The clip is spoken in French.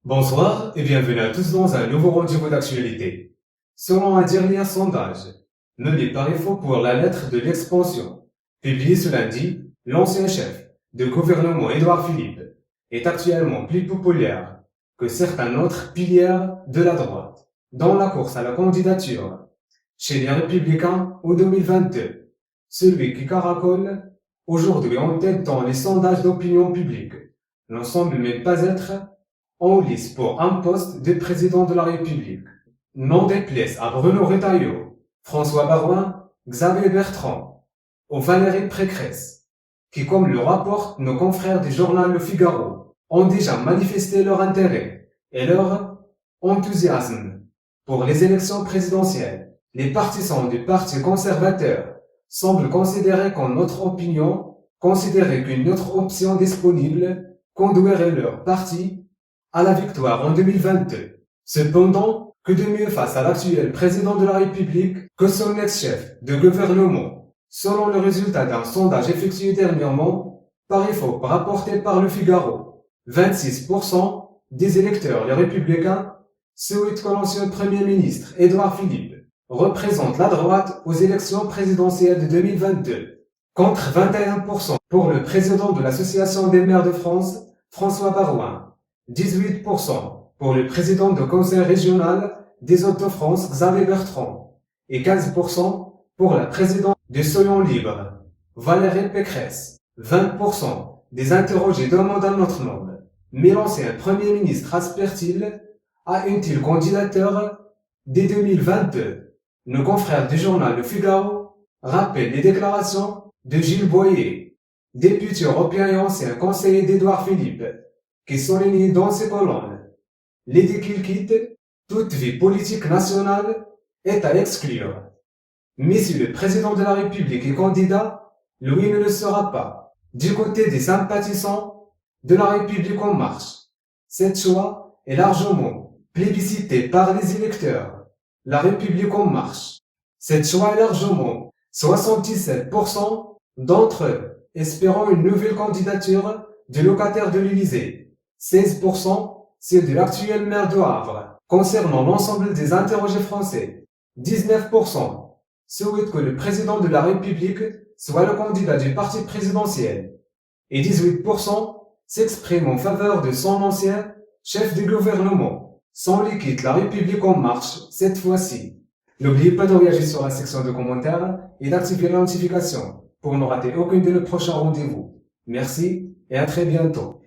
Bonsoir et bienvenue à tous dans un nouveau rendez-vous d'actualité. Selon un dernier sondage, mené par IFO pour la lettre de l'expansion, publié ce lundi, l'ancien chef de gouvernement Édouard Philippe est actuellement plus populaire que certains autres piliers de la droite dans la course à la candidature. Chez les Républicains en 2022, celui qui caracole aujourd'hui en tête dans les sondages d'opinion publique ne semble même pas être en lice pour un poste de président de la République. N'en déplaise à Bruno Retailleau, François Baroin, Xavier Bertrand ou Valérie Pécresse, qui, comme le rapportent nos confrères du journal Le Figaro, ont déjà manifesté leur intérêt et leur enthousiasme pour les élections présidentielles. Les partisans du Parti conservateur semblent considérer qu'une autre option disponible conduirait leur parti à la victoire en 2022. Cependant, que de mieux face à l'actuel président de la République que son ex-chef de gouvernement, selon le résultat d'un sondage effectué dernièrement par IFOP rapporté par Le Figaro. 26% des électeurs les républicains souhaitent que l'ancien Premier ministre Édouard Philippe représente la droite aux élections présidentielles de 2022, contre 21% pour le président de l'Association des maires de France, François Baroin, 18% pour le président du conseil régional des Hauts-de-France, Xavier Bertrand, et 15% pour la présidente de Soyons Libres, Valérie Pécresse. 20% des interrogés demandent un autre nom. Mais l'ancien Premier ministre aspire-t-il à une telle candidature dès 2022? Nos confrères du journal Le Figaro rappellent les déclarations de Gilles Boyer, député européen et ancien conseiller d'Édouard Philippe, qui souligne dans ses colonnes l'idée qu'il quitte toute vie politique nationale est à exclure. Mais si le président de la République est candidat, lui ne le sera pas. Du côté des sympathisants de la République en marche, cette choix est largement plébiscité par les électeurs. La République en marche. Cette choix est largement 77% d'entre eux espérant une nouvelle candidature du locataire de l'Élysée. 16% c'est de l'actuel maire de Havre. Concernant l'ensemble des interrogés français, 19% souhaitent que le président de la République soit le candidat du parti présidentiel et 18% s'expriment en faveur de son ancien chef de gouvernement, sans lui quitte la République en marche cette fois-ci. N'oubliez pas de réagir sur la section de commentaires et d'activer la notification pour ne rater aucun de nos prochains rendez-vous. Merci et à très bientôt.